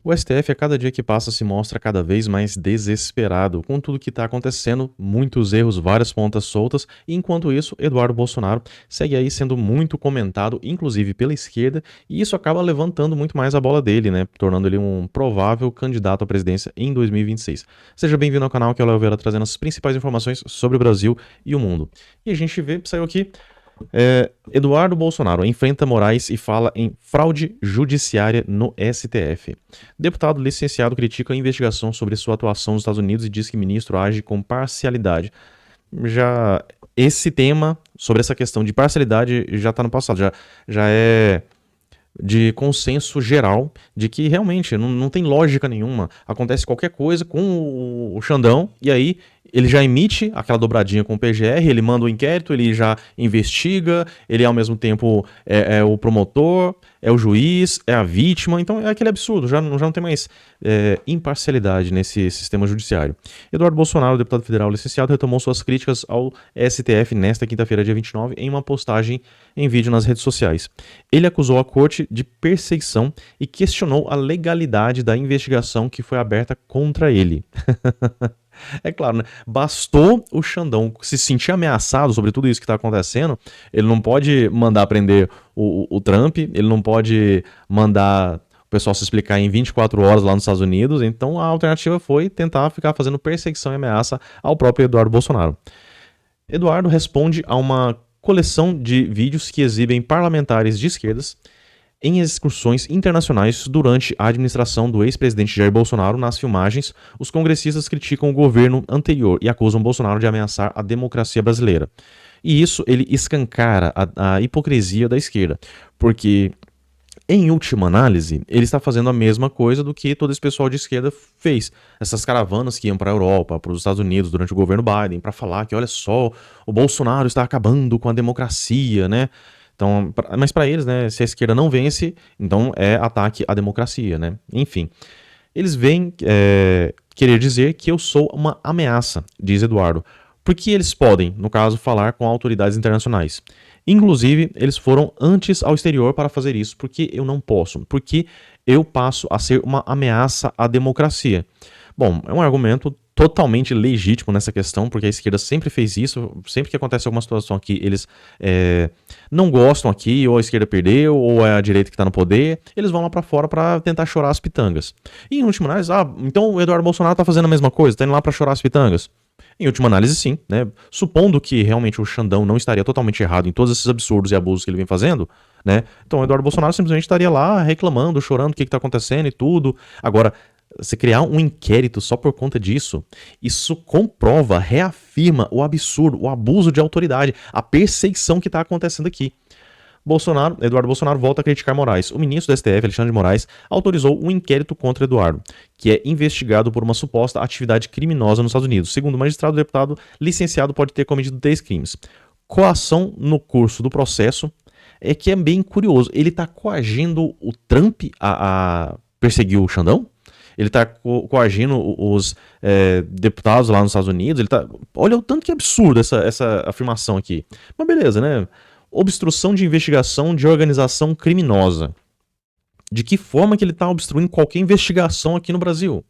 O STF, a cada dia que passa, se mostra cada vez mais desesperado com tudo que está acontecendo, muitos erros, várias pontas soltas, e enquanto isso, Eduardo Bolsonaro segue aí sendo muito comentado, inclusive pela esquerda, e isso acaba levantando muito mais a bola dele, né? Tornando ele um provável candidato à presidência em 2026. Seja bem-vindo ao canal, que é o Léo Vera, trazendo as principais informações sobre o Brasil e o mundo. E a gente vê, saiu aqui. Eduardo Bolsonaro enfrenta Moraes e fala em fraude judiciária no STF. Deputado licenciado critica a investigação sobre sua atuação nos Estados Unidos e diz que o ministro age com parcialidade. Já esse tema, sobre essa questão de parcialidade, já está no passado, já é de consenso geral de que realmente não tem lógica nenhuma. Acontece qualquer coisa com o Xandão e aí ele já emite aquela dobradinha com o PGR, ele manda o inquérito, ele já investiga, ele ao mesmo tempo é o promotor, é o juiz, é a vítima, então é aquele absurdo, já não tem mais imparcialidade nesse sistema judiciário. Eduardo Bolsonaro, deputado federal licenciado, retomou suas críticas ao STF nesta quinta-feira, dia 29, em uma postagem em vídeo nas redes sociais. Ele acusou a corte de perseguição e questionou a legalidade da investigação que foi aberta contra ele. É claro, né? Bastou o Xandão se sentir ameaçado sobre tudo isso que está acontecendo, ele não pode mandar prender o Trump, ele não pode mandar o pessoal se explicar em 24 horas lá nos Estados Unidos, então a alternativa foi tentar ficar fazendo perseguição e ameaça ao próprio Eduardo Bolsonaro. Eduardo responde a uma coleção de vídeos que exibem parlamentares de esquerdas em excursões internacionais durante a administração do ex-presidente Jair Bolsonaro. Nas filmagens, os congressistas criticam o governo anterior e acusam Bolsonaro de ameaçar a democracia brasileira. E isso ele escancara a hipocrisia da esquerda, porque, em última análise, ele está fazendo a mesma coisa do que todo esse pessoal de esquerda fez. Essas caravanas que iam para a Europa, para os Estados Unidos durante o governo Biden, para falar que, olha só, o Bolsonaro está acabando com a democracia, né? Então, mas para eles, né, se a esquerda não vence, então é ataque à democracia, né? Enfim, eles vêm querer dizer que eu sou uma ameaça, diz Eduardo, porque eles podem, no caso, falar com autoridades internacionais. Inclusive, eles foram antes ao exterior para fazer isso, porque eu não posso, porque eu passo a ser uma ameaça à democracia. Bom, é um argumento totalmente legítimo nessa questão, porque a esquerda sempre fez isso, sempre que acontece alguma situação aqui, eles não gostam aqui, ou a esquerda perdeu, ou é a direita que está no poder, eles vão lá para fora para tentar chorar as pitangas. E em última análise, então o Eduardo Bolsonaro está fazendo a mesma coisa, está indo lá para chorar as pitangas? Em última análise, sim, né? Supondo que realmente o Xandão não estaria totalmente errado em todos esses absurdos e abusos que ele vem fazendo, né? Então o Eduardo Bolsonaro simplesmente estaria lá reclamando, chorando o que está acontecendo e tudo. Agora, você criar um inquérito só por conta disso, isso comprova, reafirma o absurdo, o abuso de autoridade, a perseguição que está acontecendo aqui. Eduardo Bolsonaro volta a criticar Moraes. O ministro do STF, Alexandre de Moraes, autorizou um inquérito contra Eduardo, que é investigado por uma suposta atividade criminosa nos Estados Unidos. Segundo o magistrado, o deputado licenciado pode ter cometido 10 crimes. Coação no curso do processo, que é bem curioso. Ele está coagindo o Trump a perseguir o Xandão? Ele está coagindo os deputados lá nos Estados Unidos. Olha o tanto que é absurdo essa afirmação aqui. Mas beleza, né? Obstrução de investigação de organização criminosa. De que forma que ele está obstruindo qualquer investigação aqui no Brasil?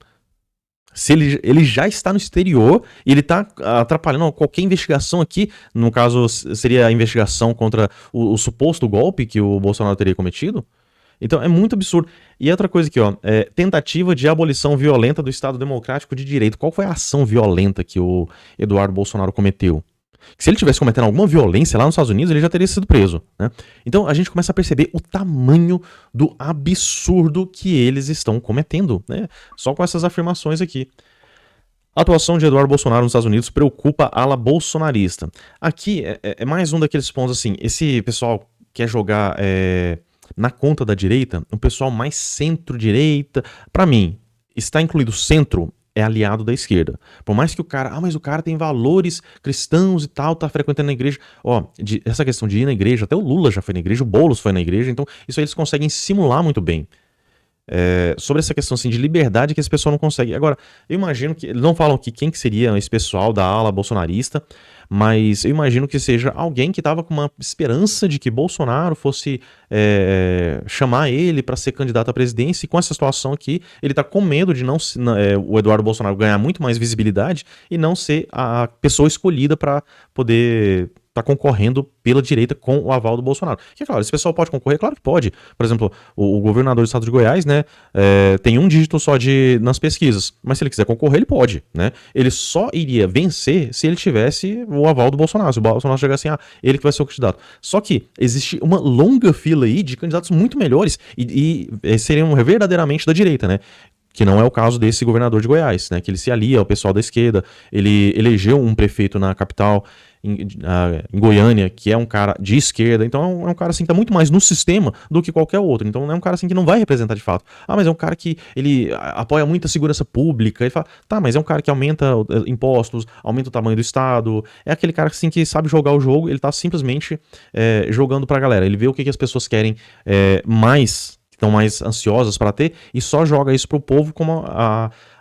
Se ele já está no exterior e ele está atrapalhando qualquer investigação aqui, no caso seria a investigação contra o suposto golpe que o Bolsonaro teria cometido. Então é muito absurdo. E outra coisa aqui, ó, tentativa de abolição violenta do Estado Democrático de Direito. Qual foi a ação violenta que o Eduardo Bolsonaro cometeu? Que se ele tivesse cometendo alguma violência lá nos Estados Unidos, ele já teria sido preso, né? Então a gente começa a perceber o tamanho do absurdo que eles estão cometendo, né? Só com essas afirmações aqui. A atuação de Eduardo Bolsonaro nos Estados Unidos preocupa a ala bolsonarista. Aqui é mais um daqueles pontos assim, esse pessoal quer jogar na conta da direita, um pessoal mais centro-direita. Pra mim, está incluído centro, é aliado da esquerda. Por mais que o cara, mas o cara tem valores cristãos e tal, tá frequentando a igreja. Ó, essa questão de ir na igreja, até o Lula já foi na igreja, o Boulos foi na igreja, então isso aí eles conseguem simular muito bem. sobre essa questão assim, de liberdade que esse pessoal não consegue. Agora, eu imagino que, eles não falam aqui quem que seria esse pessoal da ala bolsonarista, mas eu imagino que seja alguém que estava com uma esperança de que Bolsonaro fosse chamar ele para ser candidato à presidência, e com essa situação aqui, ele está com medo de o Eduardo Bolsonaro ganhar muito mais visibilidade e não ser a pessoa escolhida para poder tá concorrendo pela direita com o aval do Bolsonaro. Que é claro, esse pessoal pode concorrer? Claro que pode. Por exemplo, o governador do estado de Goiás, né, tem um dígito só nas pesquisas, mas se ele quiser concorrer, ele pode, né? Ele só iria vencer se ele tivesse o aval do Bolsonaro, se o Bolsonaro chegasse assim, ele que vai ser o candidato. Só que existe uma longa fila aí de candidatos muito melhores e seriam verdadeiramente da direita, né? Que não é o caso desse governador de Goiás, né? Que ele se alia ao pessoal da esquerda, ele elegeu um prefeito na capital, em Goiânia, que é um cara de esquerda, então é um cara assim que tá muito mais no sistema do que qualquer outro, então não é um cara assim que não vai representar de fato. Mas é um cara que ele apoia muito a segurança pública, ele fala, tá, mas é um cara que aumenta impostos, aumenta o tamanho do estado, é aquele cara assim que sabe jogar o jogo, ele tá simplesmente jogando pra galera, ele vê o que as pessoas querem estão mais ansiosas para ter, e só joga isso pro povo como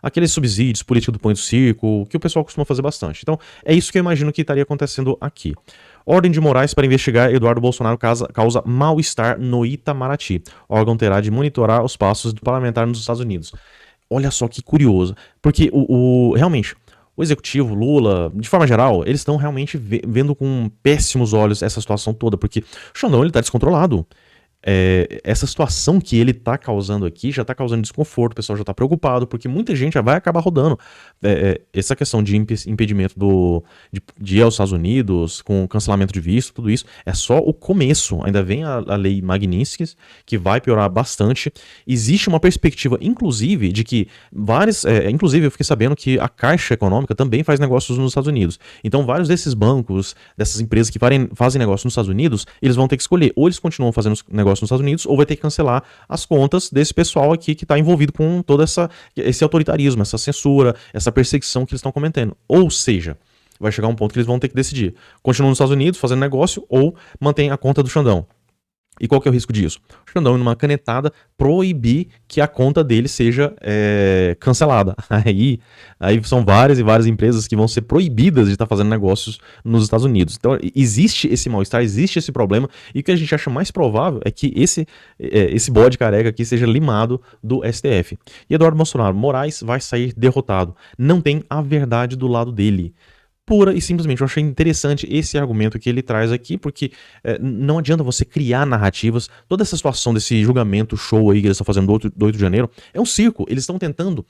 aqueles subsídios, política do pão e do circo, que o pessoal costuma fazer bastante. Então, é isso que eu imagino que estaria acontecendo aqui. Ordem de Moraes para investigar Eduardo Bolsonaro causa mal-estar no Itamaraty. O órgão terá de monitorar os passos do parlamentar nos Estados Unidos. Olha só que curioso, porque realmente, o executivo, Lula, de forma geral, eles estão realmente vendo com péssimos olhos essa situação toda, porque o Xandão, ele tá descontrolado. Essa situação que ele tá causando aqui já tá causando desconforto, o pessoal já tá preocupado, porque muita gente já vai acabar rodando. Essa questão de impedimento de ir aos Estados Unidos, com cancelamento de visto, tudo isso, é só o começo. Ainda vem a lei Magnitsky, que vai piorar bastante. Existe uma perspectiva, inclusive, de que inclusive eu fiquei sabendo que a Caixa Econômica também faz negócios nos Estados Unidos. Então vários desses bancos, dessas empresas que fazem negócio nos Estados Unidos, eles vão ter que escolher, ou eles continuam fazendo negócio nos Estados Unidos, ou vai ter que cancelar as contas desse pessoal aqui que está envolvido com todo esse autoritarismo, essa censura, essa perseguição que eles estão cometendo. Ou seja, vai chegar um ponto que eles vão ter que decidir. Continuam nos Estados Unidos fazendo negócio ou mantém a conta do Xandão. E qual que é o risco disso? O Xandão, numa canetada, proibir que a conta dele seja cancelada. Aí são várias e várias empresas que vão ser proibidas de estar fazendo negócios nos Estados Unidos. Então, existe esse mal-estar, existe esse problema, e o que a gente acha mais provável é que esse bode careca aqui seja limado do STF. E Eduardo Moraes vai sair derrotado. Não tem a verdade do lado dele. Pura e simplesmente, eu achei interessante esse argumento que ele traz aqui, porque não adianta você criar narrativas. Toda essa situação desse julgamento show aí que eles estão fazendo do 8 de janeiro é um circo. Eles estão tentando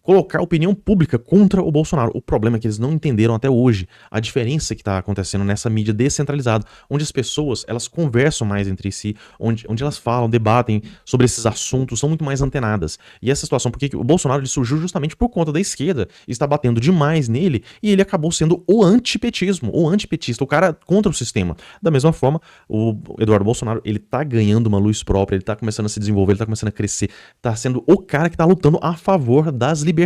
colocar a opinião pública contra o Bolsonaro. O problema é que eles não entenderam até hoje a diferença que está acontecendo nessa mídia descentralizada, onde as pessoas, elas conversam mais entre si, onde elas falam, debatem sobre esses assuntos, são muito mais antenadas. E essa situação, porque o Bolsonaro ele surgiu justamente por conta da esquerda, está batendo demais nele, e ele acabou sendo o antipetismo, o antipetista, o cara contra o sistema. Da mesma forma, o Eduardo Bolsonaro, ele tá ganhando uma luz própria, ele tá começando a se desenvolver, ele tá começando a crescer, tá sendo o cara que tá lutando a favor das liberdades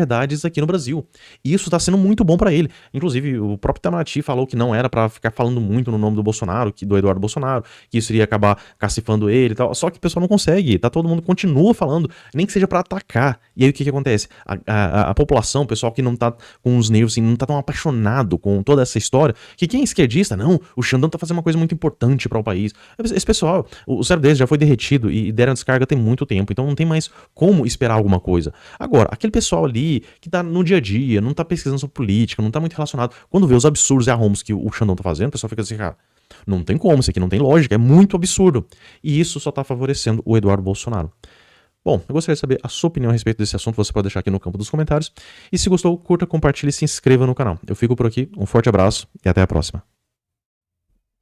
aqui no Brasil. E isso tá sendo muito bom pra ele. Inclusive, o próprio Itamaraty falou que não era pra ficar falando muito no nome do Bolsonaro, do Eduardo Bolsonaro, que isso iria acabar cacifando ele e tal. Só que o pessoal não consegue, tá? Todo mundo continua falando, nem que seja pra atacar. E aí o que acontece? A população, o pessoal que não tá com os nervos, assim, não tá tão apaixonado com toda essa história, que quem é esquerdista, não, o Xandão tá fazendo uma coisa muito importante para o país. Esse pessoal, o cérebro deles já foi derretido e deram descarga tem muito tempo, então não tem mais como esperar alguma coisa. Agora, aquele pessoal ali que tá no dia a dia, não tá pesquisando sobre política, não tá muito relacionado, quando vê os absurdos e arrombos que o Xandão tá fazendo, o pessoal fica assim, cara, não tem como, isso aqui não tem lógica, é muito absurdo. E isso só tá favorecendo o Eduardo Bolsonaro. Bom, eu gostaria de saber a sua opinião a respeito desse assunto, você pode deixar aqui no campo dos comentários. E se gostou, curta, compartilhe e se inscreva no canal. Eu fico por aqui, um forte abraço e até a próxima.